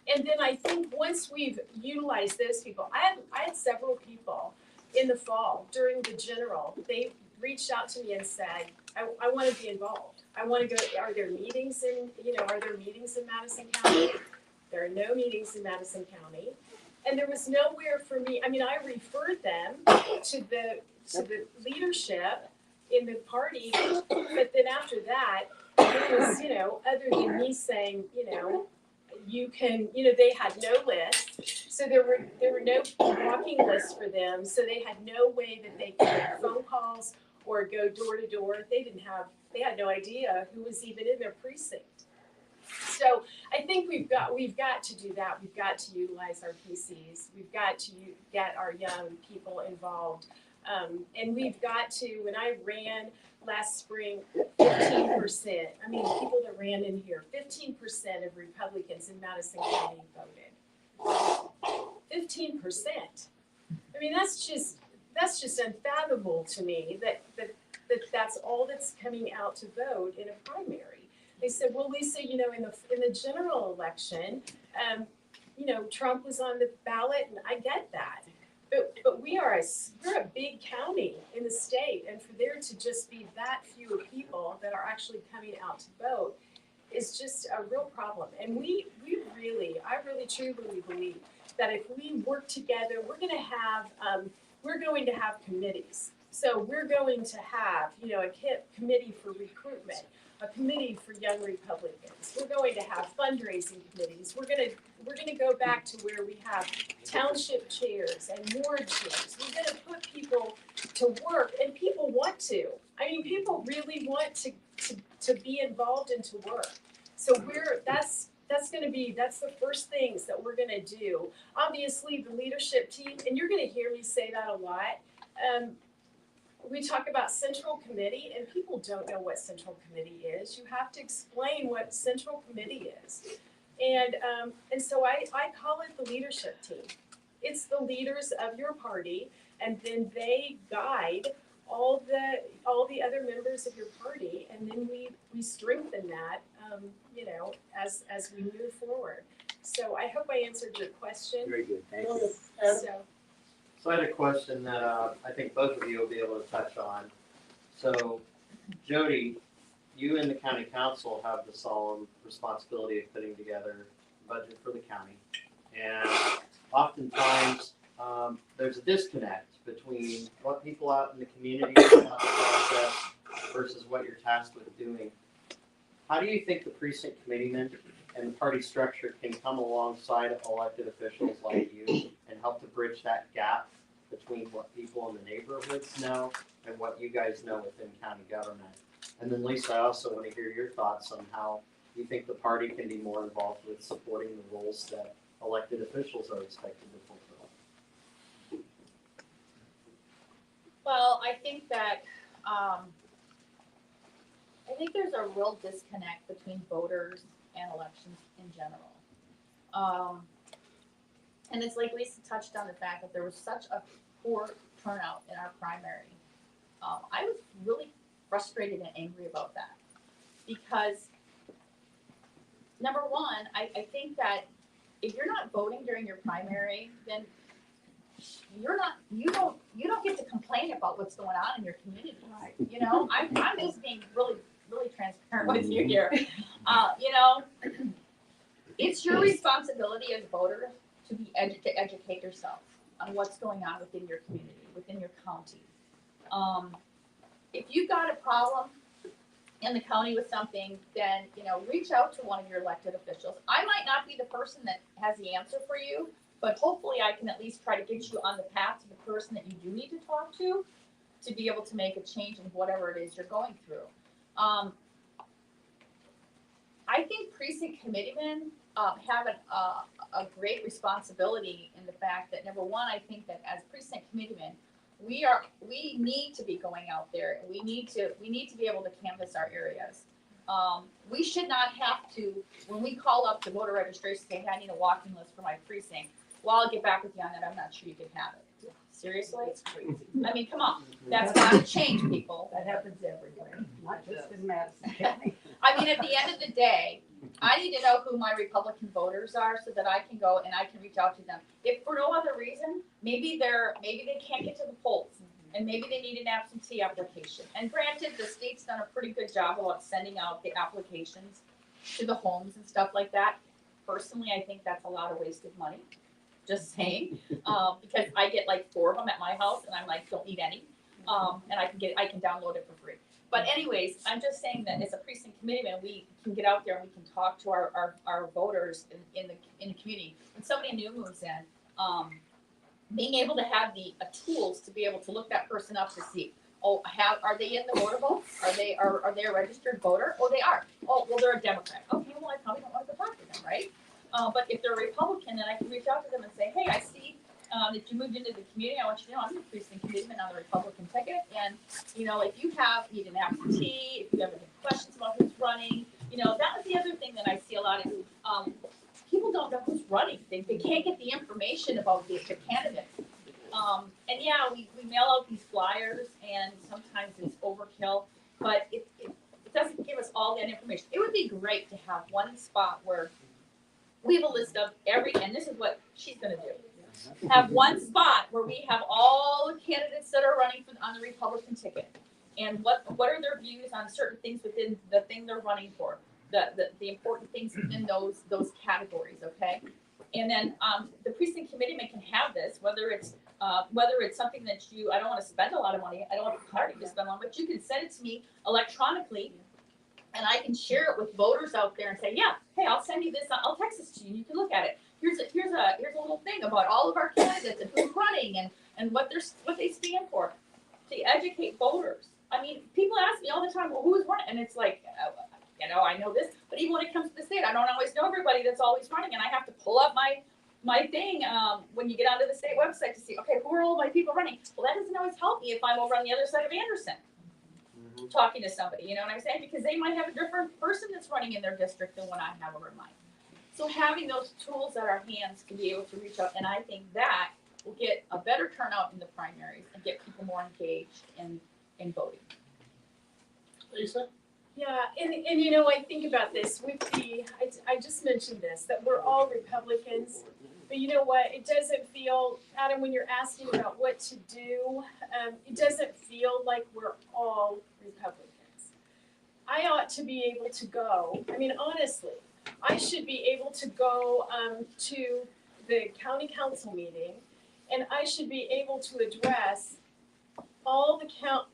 And then I think once we've utilized those people, I had several people in the fall during the general. They reached out to me and said, I want to be involved. I want to go. Are there meetings in Madison County? There are no meetings in Madison County. And there was nowhere for me. I mean, I referred them to the leadership in the party, but then after that, it was, other than me saying, you can, they had no list. So there were no walking lists for them. So they had no way that they could make phone calls or go door to door. They had no idea who was even in their precinct. So I think we've got to do that. We've got to utilize our PCs. We've got to get our young people involved. And we've got to, when I ran last spring, 15%, I mean, people that ran in here, 15% of Republicans in Madison County voted. 15%. I mean, that's just unfathomable to me that that's all that's coming out to vote in a primary. They said, well, Lisa, in the general election, Trump was on the ballot, and I get that. But we're a big county in the state, and for there to just be that few people that are actually coming out to vote is just a real problem. And I really truly believe that if we work together, we're going to have committees. So we're going to have, a committee for recruitment, a committee for young Republicans. We're going to have fundraising committees. We're going to go back to where we have township chairs and ward chairs. We're going to put people to work, and people want to. I mean, people really want to be involved and to work. So that's the first things that we're going to do. Obviously, the leadership team, and you're going to hear me say that a lot. We talk about central committee, and people don't know what central committee is. You have to explain what central committee is. And so I call it the leadership team. It's the leaders of your party, and then they guide all the other members of your party, and then we strengthen that, as we move forward. So I hope I answered your question. Very good, thank you. So I had a question that I think both of you will be able to touch on. So, Jodi, you and the county council have the solemn responsibility of putting together a budget for the county. And oftentimes, there's a disconnect between what people out in the community know about the process versus what you're tasked with doing. How do you think the precinct committeemen and the party structure can come alongside elected officials like you and help to bridge that gap between what people in the neighborhoods know and what you guys know within county government? And then Lisa, I also want to hear your thoughts on how you think the party can be more involved with supporting the roles that elected officials are expected to fulfill. Well, I think that there's a real disconnect between voters and elections in general. And it's like Lisa touched on the fact that there was such a poor turnout in our primary. I was really frustrated and angry about that because number one, I think that if you're not voting during your primary, then you don't get to complain about what's going on in your community. Right. You know, I'm just being really transparent with you here. You know, it's your responsibility as voters to to educate yourself on what's going on within your community, within your county. If you've got a problem in the county with something, then, you know, reach out to one of your elected officials. I might not be the person that has the answer for you, but hopefully I can at least try to get you on the path to the person that you do need to talk to be able to make a change in whatever it is you're going through. I think precinct committeemen have a great responsibility in the fact that, number one, I think that as precinct committeemen, we need to be going out there, and we need to be able to canvass our areas. We should not have to, when we call up the voter registration, say, hey, I need a walking list for my precinct. Well, I'll get back with you on that. I'm not sure you can have it. Seriously? It's crazy. I mean, come on. That's got to change, people. That happens everywhere, not just in Madison County. I mean, at the end of the day, I need to know who my Republican voters are so that I can go and I can reach out to them. If for no other reason, maybe they can't get to the polls and maybe they need an absentee application. And granted, the state's done a pretty good job about sending out the applications to the homes and stuff like that. Personally, I think that's a lot of wasted money. Just saying, because I get like 4 of them at my house and I'm like, don't need any. And I can download it for free. But anyways, I'm just saying that as a precinct committeeman, we can get out there and we can talk to our voters in the community. When somebody new moves in, being able to have the tools to be able to look that person up to see, are they in the voter vote? Are they a registered voter? Oh, they are. Oh, well, they're a Democrat. Okay, well, I probably don't want to talk to them, right? But if they're a Republican, then I can reach out to them and say, hey, I see that you moved into the community. I want you to know I'm the precinct committeeman on the Republican ticket. And, you know, if you need an absentee, if you have any questions about who's running, you know, that was the other thing that I see a lot of. People don't know who's running. They can't get the information about the candidates. And yeah, we mail out these flyers and sometimes it's overkill, but it doesn't give us all that information. It would be great to have one spot where we have a list of and this is what she's gonna do. Have one spot where we have all the candidates that are running on the Republican ticket. And what are their views on certain things within the thing they're running for, the important things within those categories, okay? And then the precinct committeeman can have this, whether it's something that I don't want to spend a lot of money, I don't want the party to spend on, but you can send it to me electronically, and I can share it with voters out there and say, yeah, hey, I'll send you this, I'll text this to you, and you can look at it. Here's a little thing about all of our candidates and who's running and what they stand for, to educate voters. I mean, people ask me all the time, well, who's running? And it's like, you know, I know this, but even when it comes to the state, I don't always know everybody that's always running, and I have to pull up my thing when you get onto the state website to see, okay, who are all my people running? Well, that doesn't always help me if I'm over on the other side of Anderson talking to somebody, you know what I'm saying? Because they might have a different person that's running in their district than what I have over mine. So having those tools at our hands to be able to reach out, and I think that will get a better turnout in the primaries and get people more engaged in voting. Lisa? Yeah, and you know, I think about this with I just mentioned this, that we're all Republicans, but you know what, it doesn't feel, Adam, when you're asking about what to do, it doesn't feel like we're all Republicans. I ought to be able to go, I mean, honestly, I should be able to go to the county council meeting, and I should be able to address all the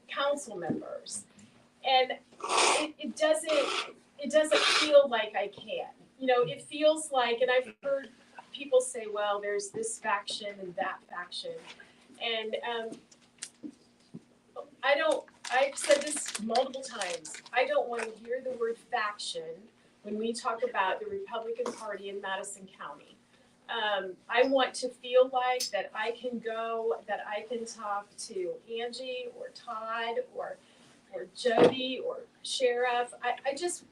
council members. And it doesn't feel like I can. You know, it feels like, and I've heard people say, well, there's this faction and that faction. And I've said this multiple times, I don't want to hear the word faction when we talk about the Republican Party in Madison County. I want to feel like that I can go, that I can talk to Angie or Todd or Jodi or Sheriff. I just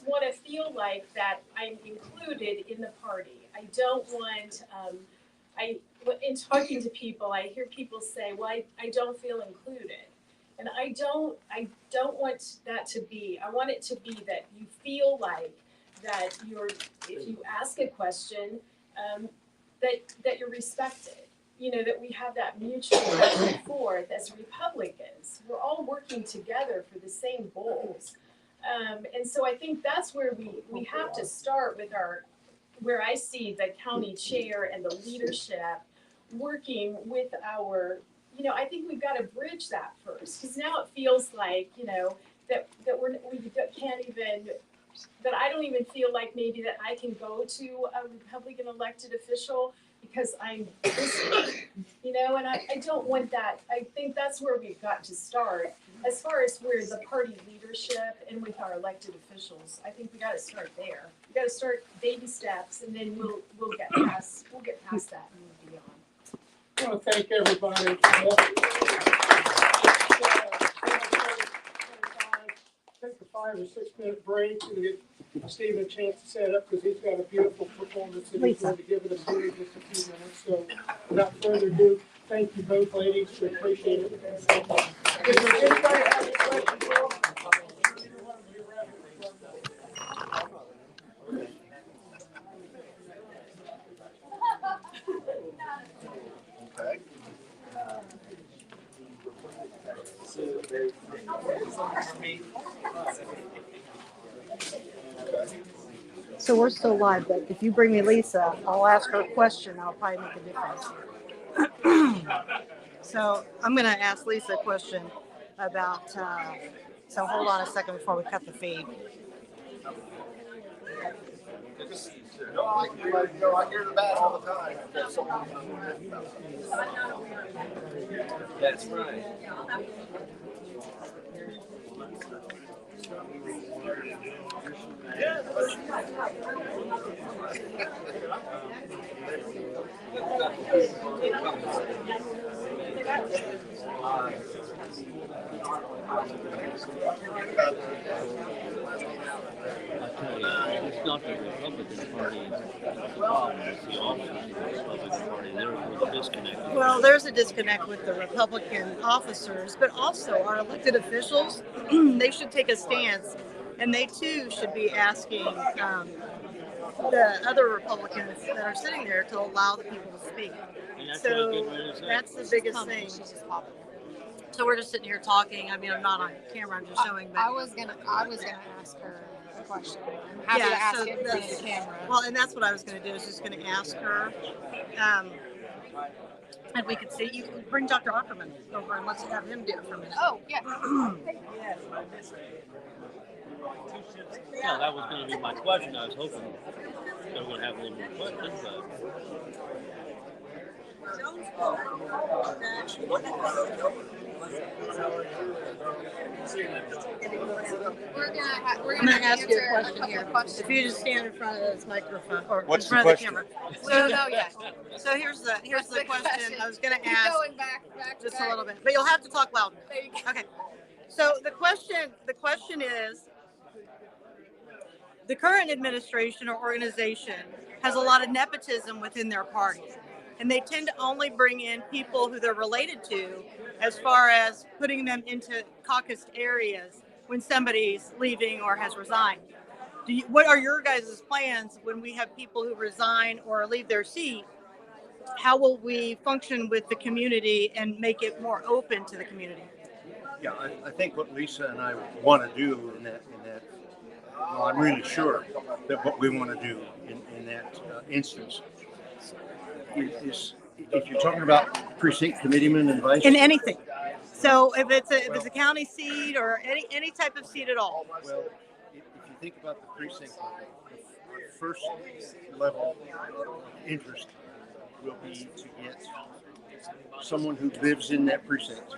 want to feel like that I'm included in the party. I don't want in talking to people, I hear people say, well, I don't feel included. And I don't want that to be. I want it to be that you feel like that if you ask a question, that you're respected. You know, that we have that mutual back and forth as Republicans. We're all working together for the same goals. And so I think that's where we have to start with where I see the county chair and the leadership working with our, you know, I think we've got to bridge that first, because now it feels like, you know, that we can't even, that I don't even feel like maybe that I can go to a Republican elected official because I'm listening, you know, and I don't want that. I think that's where we've got to start. As far as where the party leadership and with our elected officials, I think we got to start there. We got to start baby steps, and then we'll get past that and move beyond. I want to thank everybody. Take a 5 or 6 minute break and get Steve a chance to set up, because he's got a beautiful performance that he's going to give it us here in just a few minutes. So without further ado, thank you both ladies. We appreciate it. If there's anybody have any questions for them, Okay. So we're still live, but if you bring me Lisa, I'll ask her a question. I'll probably make a difference. So I'm going to ask Lisa a question about, so hold on a second before we cut the feed. No, I hear the bad all the time. That's right. It's not the Republican Party that's the problem, it's the officers of the Republican Party. There's a disconnect. Well, there's a disconnect with the Republican officers, but also our elected officials. They should take a stance, and they too should be asking the other Republicans that are sitting there to allow the people to speak. So that's the biggest thing. So we're just sitting here talking. I mean, I'm not on camera. I'm just showing. But I was gonna ask her a question. I'm happy to ask it in the camera. Well, and that's what I was going to do. Is just going to ask her, and we could see. You can bring Dr. Ackerman over and let's have him do it for a minute. Oh yeah. Yeah, that was going to be my question. I was hoping they were going to have a little more questions, but. I'm going to ask you a question here. If you just stand in front of this microphone or What's in front the of the camera. So here's the question. I was going to ask Going back just a little bit, but you'll have to talk loud. Okay. So the question is, the current administration or organization has a lot of nepotism within their party, and they tend to only bring in people who they're related to, as far as putting them into caucus areas when somebody's leaving or has resigned. What are your guys' plans when we have people who resign or leave their seat? How will we function with the community and make it more open to the community? Yeah, I think what Lisa and I want to do in that, well, I'm really sure that what we want to do in that instance is, if you're talking about precinct committeeman and vice. In anything. So if it's a county seat or any type of seat at all. Well, if you think about the precinct, the first level of interest will be to get someone who lives in that precinct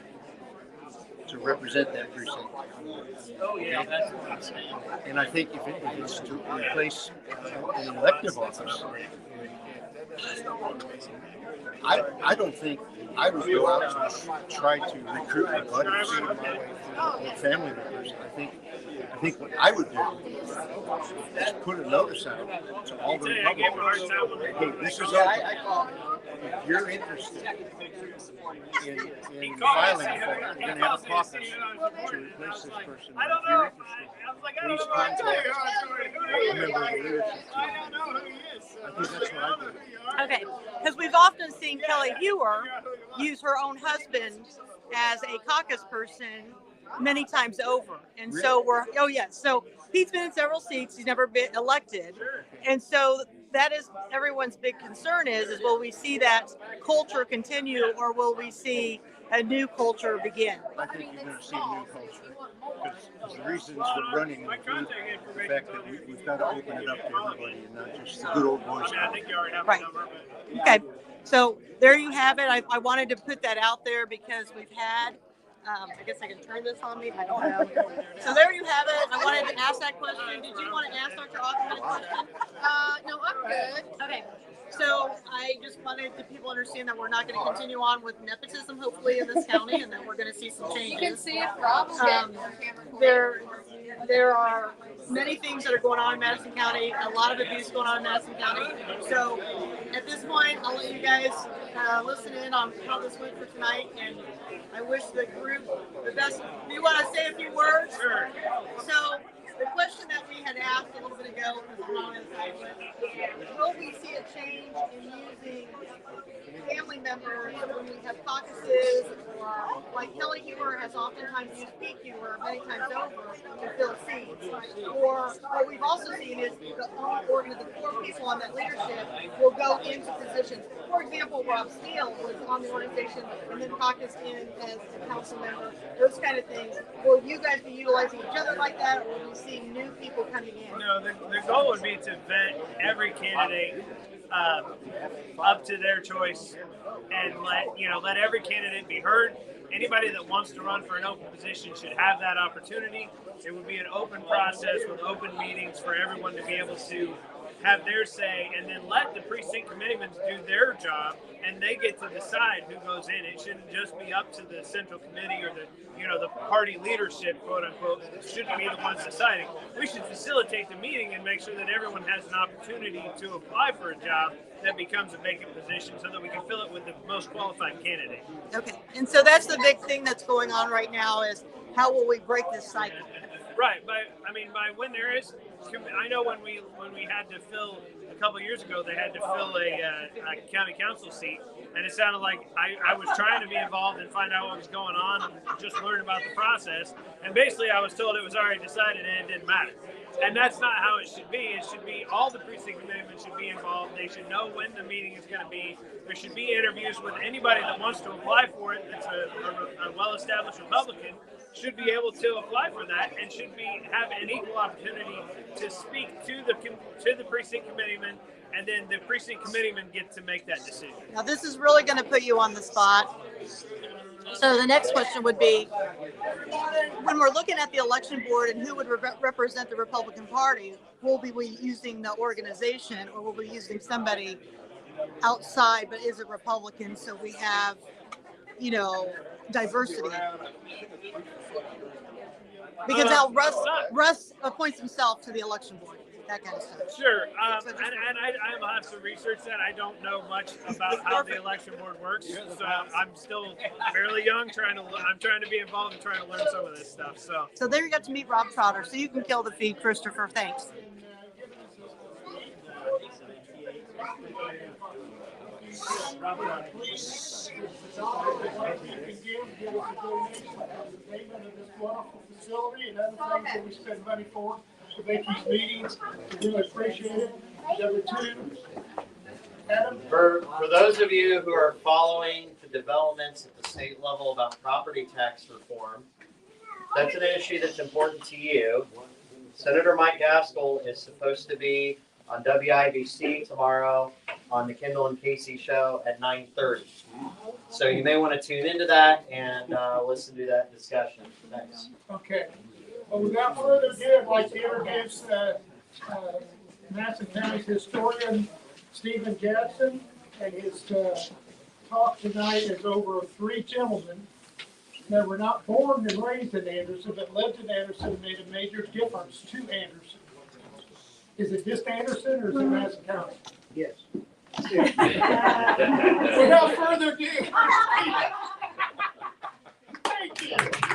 to represent that precinct. Oh yeah, that's what I'm saying. And I think if it's to replace an elective office, I don't think I would go out to try to recruit my buddies, my family members. I think think what I would do is put a notice out to all the Republicans. Hey, this is open. If you're interested in filing for it, we're going to have a caucus to replace this person. If you're interested, please contact a member of the leadership team. I think that's what I do. Okay, because we've often seen Kelly Hewer use her own husband as a caucus person many times over. And so so he's been in several seats, he's never been elected. And so that is everyone's big concern is will we see that culture continue or will we see a new culture begin? I think you're going to see a new culture. Because the reasons we're running include the fact that we've got to open it up to everybody and not just the good old boys club. Right. Okay. So there you have it. I wanted to put that out there because we've had, I guess I can turn this on me. I don't know. So there you have it. I wanted to ask that question. Did you want to ask Dr. Ackerman a question? No, I'm good. Okay. So I just wanted the people to understand that we're not going to continue on with nepotism, hopefully, in this county, and that we're going to see some changes. You can see if Rob's There are many things that are going on in Madison County, a lot of abuse going on in Madison County. So at this point, I'll let you guys listen in on how this went for tonight, and I wish the group the best. Do you want to say a few words? Sure. So the question that we had asked a little bit ago, will we see a change in using family members when we have caucuses, or like Kelly Hewer has oftentimes used PQer many times over to fill seats, or what we've also seen is the four people on that leadership will go into positions. For example, Rob Steele was on the organization and then caucused in as a council member, those kind of things. Will you guys be utilizing each other like that, or will we see new people coming in? No, the goal would be to vet every candidate up to their choice and let every candidate be heard. Anybody that wants to run for an open position should have that opportunity. It would be an open process with open meetings for everyone to be able to have their say, and then let the precinct committeemen do their job, and they get to decide who goes in. It shouldn't just be up to the central committee or the party leadership, quote unquote. It shouldn't be the ones deciding. We should facilitate the meeting and make sure that everyone has an opportunity to apply for a job that becomes a vacant position, so that we can fill it with the most qualified candidate. Okay, and so that's the big thing that's going on right now is how will we break this cycle? Right, by when there is, I know when we had to fill a couple years ago, they had to fill a county council seat, and it sounded like I was trying to be involved and find out what was going on and just learn about the process. And basically, I was told it was already decided and it didn't matter. And that's not how it should be. It should be all the precinct committeemen should be involved. They should know when the meeting is going to be. There should be interviews with anybody that wants to apply for it. That's a well-established Republican. Should be able to apply for that and should have an equal opportunity to speak to the precinct committeeman, and then the precinct committeemen get to make that decision. Now this is really going to put you on the spot. So the next question would be, when we're looking at the election board and who would represent the Republican Party, will we using the organization or will we be using somebody outside but is a Republican, so we have, diversity? Because now Russ appoints himself to the election board, that kind of stuff. Sure, and I'll have to research that. I don't know much about how the election board works, so I'm still fairly young. I'm trying to be involved and trying to learn some of this stuff. So there you got to meet Rob Trotter, so you can kill the feed, Kristopher. Thanks. Facility and other things that we spend money for to make these meetings. We really appreciate it. Number two, Adam. For those of you who are following the developments at the state level about property tax reform, that's an issue that's important to you. Senator Mike Gaskell is supposed to be on WIBC tomorrow on the Kendall and Casey show at 9:30. So you may want to tune into that and listen to that discussion. Thanks. Okay. Well, without further ado, I'd like to introduce Madison County's historian, Stephen Jackson, and his talk tonight is over three gentlemen. that were not born and raised in Anderson, but lived in Anderson and made a major difference to Anderson? Is it just Anderson or is it Madison County? Yes. Without further ado. Thank you.